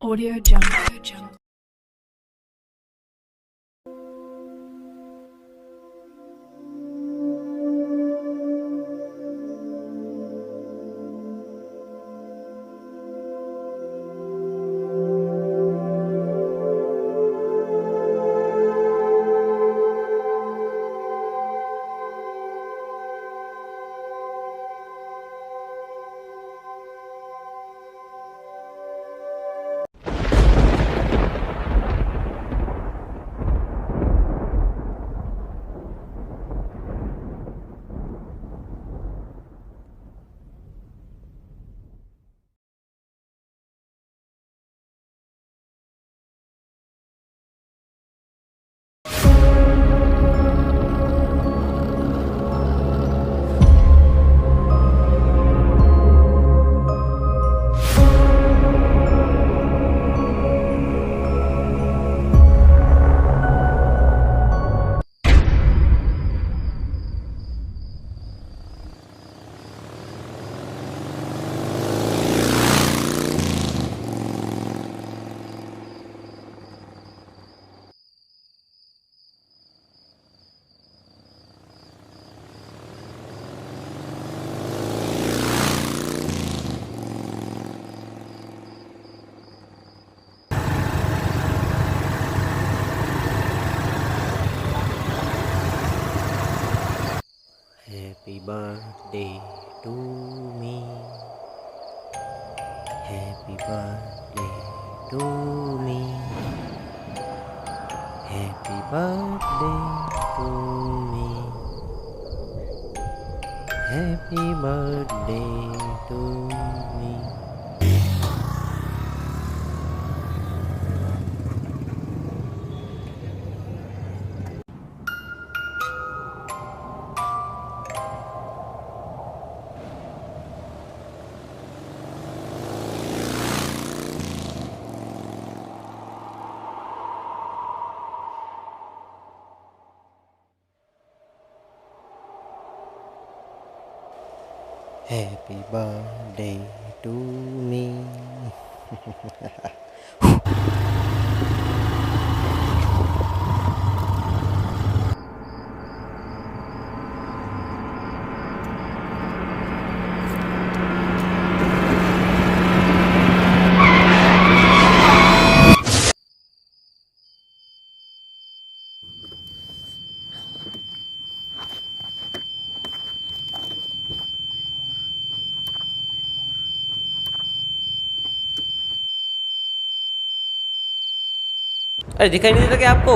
Audio Jungle. Happy birthday to me. Happy birthday to me. Happy birthday to me. Happy birthday to me. Happy birthday to me. अरे दिखाई नहीं देता क्या आपको?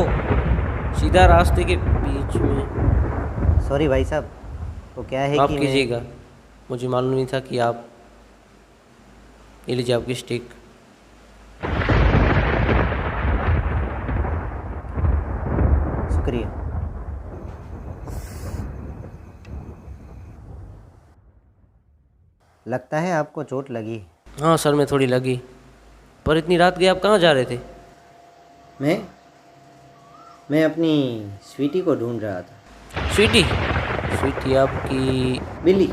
सीधा रास्ते के बीच में। सॉरी भाई साहब, वो क्या है माफ़ कि कीजिएगा, मुझे मालूम नहीं था कि आप। ये लीजिए आपकी स्टिक। शुक्रिया। लगता है आपको चोट लगी। हाँ सर, में थोड़ी लगी। पर इतनी रात गए आप कहाँ जा रहे थे? मैं अपनी स्वीटी को ढूंढ रहा था। स्वीटी? स्वीटी आपकी? बिल्ली।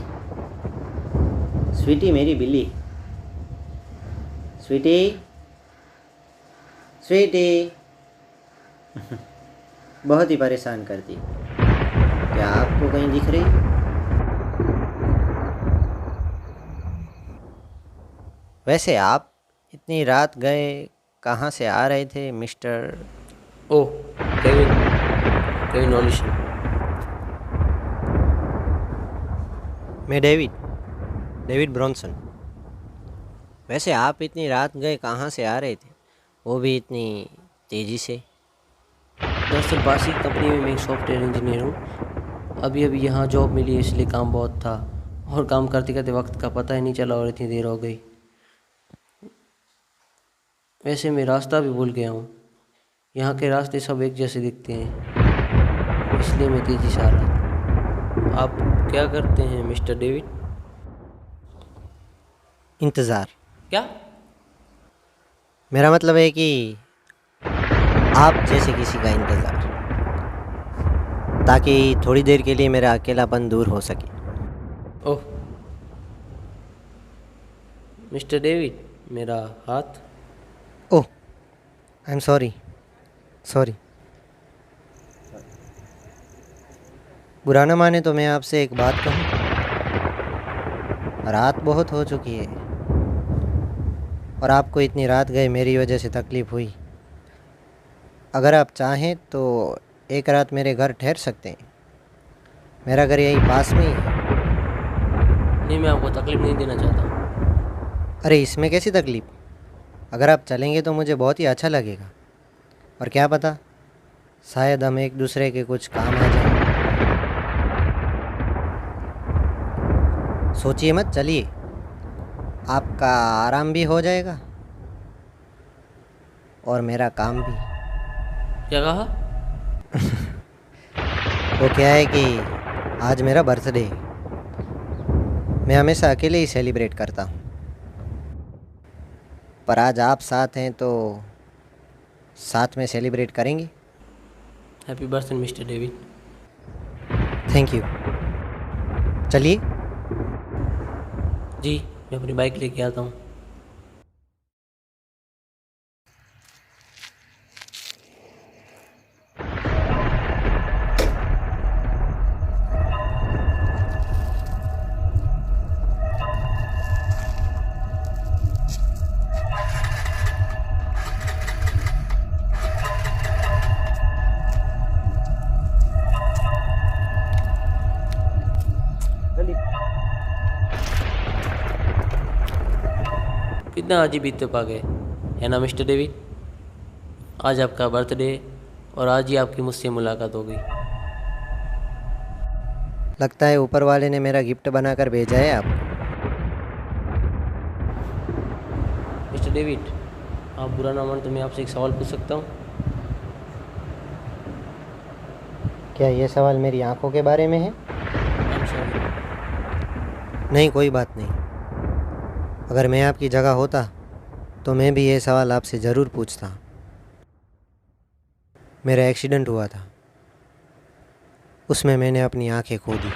स्वीटी मेरी बिल्ली। स्वीटी, स्वीटी। बहुत ही परेशान करती। क्या आपको कहीं दिख रही? वैसे आप इतनी रात गए कहाँ से आ रहे थे मिस्टर? ओह, केविन। केविन ओलिशन। मैं डेविड ब्रॉनसन। वैसे आप इतनी रात गए कहाँ से आ रहे थे, वो भी इतनी तेज़ी से? दरअसल बासी कंपनी में मैं एक सॉफ्टवेयर इंजीनियर हूँ। अभी अभी यहाँ जॉब मिली, इसलिए काम बहुत था और काम करते करते वक्त का पता ही नहीं चला और इतनी देर हो गई। वैसे मैं रास्ता भी भूल गया हूँ। यहाँ के रास्ते सब एक जैसे दिखते हैं, इसलिए मैं तेज़ी से आ रहा था। आप क्या करते हैं मिस्टर डेविड? इंतज़ार। क्या? मेरा मतलब है कि आप जैसे किसी का इंतज़ार, ताकि थोड़ी देर के लिए मेरा अकेलापन दूर हो सके। ओह मिस्टर डेविड, मेरा हाथ। ओह, आई एम सॉरी, सॉरी। बुरा ना माने तो मैं आपसे एक बात कहूँ। रात बहुत हो चुकी है और आपको इतनी रात गए मेरी वजह से तकलीफ़ हुई। अगर आप चाहें तो एक रात मेरे घर ठहर सकते हैं। मेरा घर यहीं पास में ही है। नहीं, मैं आपको तकलीफ़ नहीं देना चाहता। अरे इसमें कैसी तकलीफ़? अगर आप चलेंगे तो मुझे बहुत ही अच्छा लगेगा। और क्या पता, शायद हम एक दूसरे के कुछ काम आ जाए। सोचिए मत, चलिए। आपका आराम भी हो जाएगा और मेरा काम भी। क्या कहा? वो क्या है कि आज मेरा बर्थडे है। मैं हमेशा अकेले ही सेलिब्रेट करता हूँ, पर आज आप साथ हैं तो साथ में सेलिब्रेट करेंगे। Happy birthday mister David. Thank you. चलिए। जी, मैं अपनी बाइक लेके आता हूँ। कितना अजीब इत्तेफाक है ना मिस्टर डेविड? आज आपका बर्थडे और आज ही आपकी मुझसे मुलाकात हो गई। लगता है ऊपर वाले ने मेरा गिफ्ट बनाकर भेजा है आपको। मिस्टर डेविड, आप बुरा ना मान तो मैं आपसे एक सवाल पूछ सकता हूँ? क्या ये सवाल मेरी आंखों के बारे में है? I am sorry. नहीं, कोई बात नहीं। अगर मैं आपकी जगह होता तो मैं भी ये सवाल आपसे ज़रूर पूछता। मेरा एक्सीडेंट हुआ था, उसमें मैंने अपनी आंखें खो दी।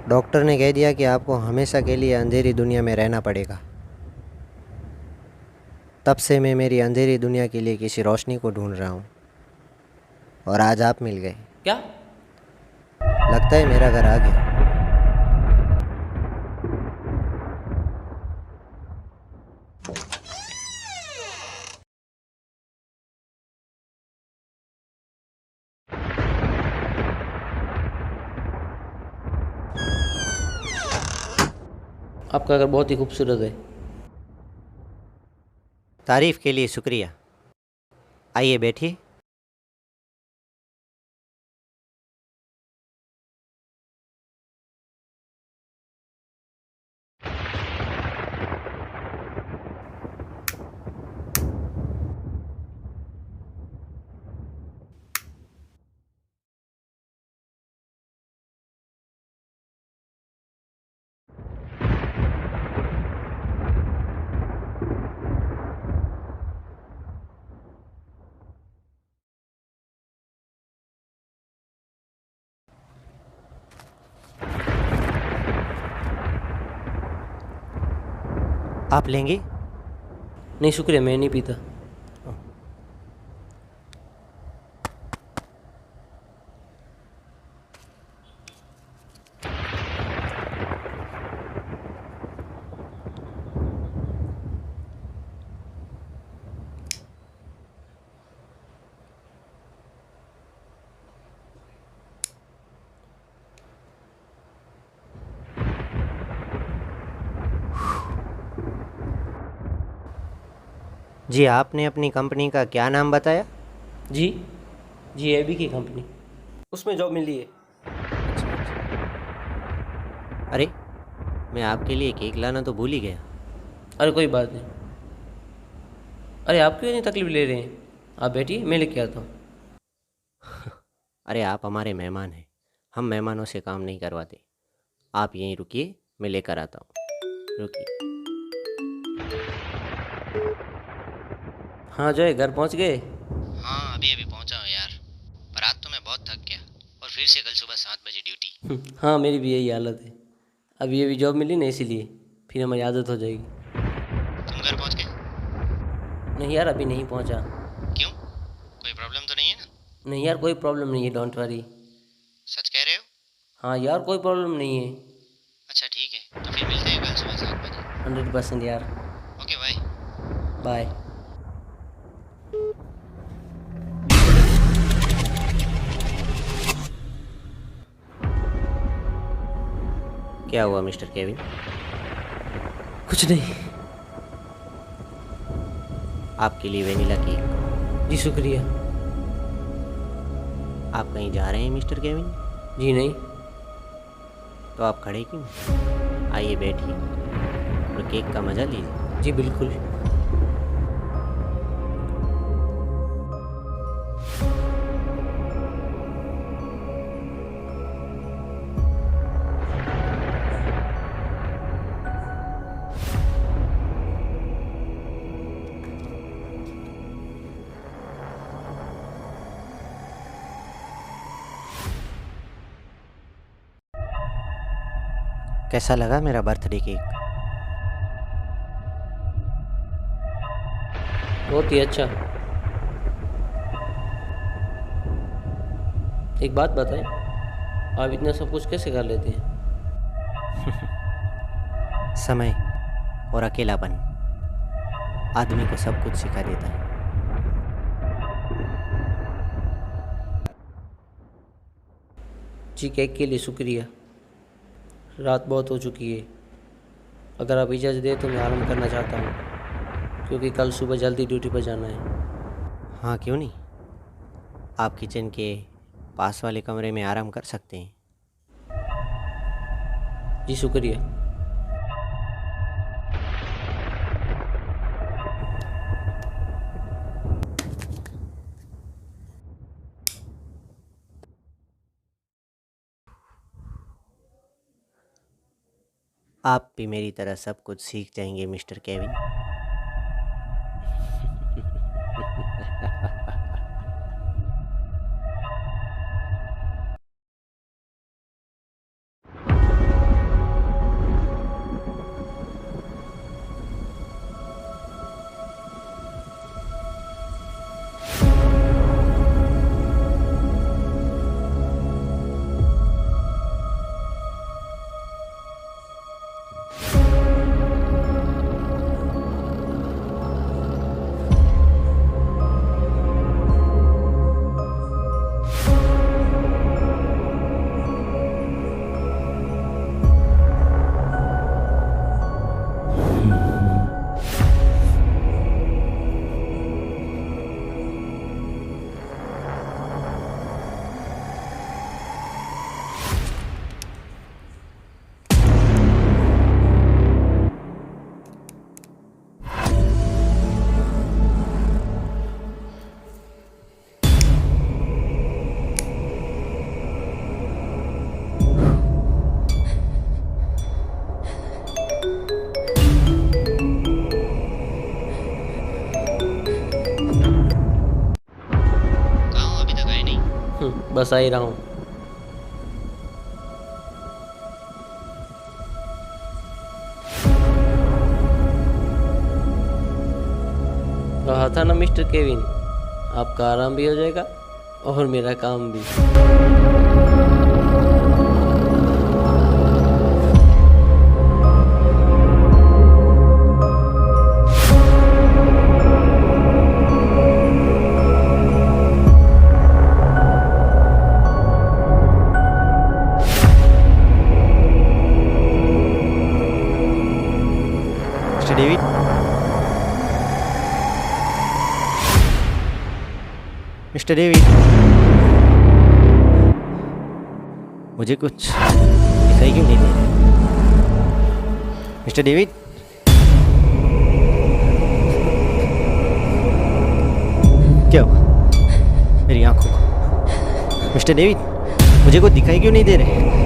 डॉक्टर ने कह दिया कि आपको हमेशा के लिए अंधेरी दुनिया में रहना पड़ेगा। तब से मैं मेरी अंधेरी दुनिया के लिए किसी रोशनी को ढूंढ रहा हूँ और आज आप मिल गए। क्या? लगता है मेरा घर आ गया। आपका घर बहुत ही खूबसूरत है। तारीफ़ के लिए शुक्रिया। आइए बैठिए। आप लेंगे? नहीं शुक्रिया, मैं नहीं पीता। जी, आपने अपनी कंपनी का क्या नाम बताया? जी जी, एबी की कंपनी, उसमें जॉब मिली है। अरे, मैं आपके लिए केक लाना तो भूल ही गया। अरे कोई बात नहीं। अरे आप क्यों इतनी तकलीफ ले रहे हैं? आप बैठिए, मैं लेके आता हूँ। अरे आप हमारे मेहमान हैं, हम मेहमानों से काम नहीं करवाते। आप यहीं रुकिए, मैं लेकर आता हूँ। रुकिए। हाँ जय, घर पहुँच गए? हाँ, अभी अभी पहुंचा हूँ यार। पर आज तो मैं बहुत थक गया और फिर से कल सुबह 7 बजे ड्यूटी। हाँ मेरी भी यही हालत है। अभी अभी जॉब मिली ना, इसीलिए फिर हमारी आदत हो जाएगी। तुम घर पहुंच गए? नहीं यार, अभी नहीं पहुंचा। क्यों, कोई प्रॉब्लम तो नहीं है ना? नहीं यार, कोई प्रॉब्लम नहीं है, डोंट वरी। सच कह रहे हो? हाँ यार, कोई प्रॉब्लम नहीं है। अच्छा ठीक है, तो फिर मिलते हैं कल सुबह 7 बजे। 100% यार। Okay bye. बाय। क्या हुआ मिस्टर केविन? कुछ नहीं। आपके लिए वेनिला केक। जी शुक्रिया। आप कहीं जा रहे हैं मिस्टर केविन? जी नहीं। तो आप खड़े क्यों? आइए बैठिए और केक का मज़ा लीजिए। जी बिल्कुल। कैसा लगा मेरा बर्थडे केक? बहुत ही अच्छा। एक बात बताएं, आप इतना सब कुछ कैसे कर लेते हैं? समय और अकेलापन आदमी को सब कुछ सिखा देता है। जी, केक के लिए शुक्रिया। रात बहुत हो चुकी है। अगर आप इजाज़त दें तो मैं आराम करना चाहता हूँ, क्योंकि कल सुबह जल्दी ड्यूटी पर जाना है। हाँ क्यों नहीं, आप किचन के पास वाले कमरे में आराम कर सकते हैं। जी शुक्रिया। आप भी मेरी तरह सब कुछ सीख जाएंगे मिस्टर केविन। बस आ ही रहा हूँ। कहा था ना मिस्टर केविन, आपका आराम भी हो जाएगा और मेरा काम भी। मिस्टर डेविड, मिस्टर डेविड, मुझे कुछ दिखाई क्यों नहीं दे रहा? मिस्टर डेविड, क्या हुआ मेरी आंखों को? मिस्टर डेविड, मुझे कुछ दिखाई क्यों नहीं दे रहे?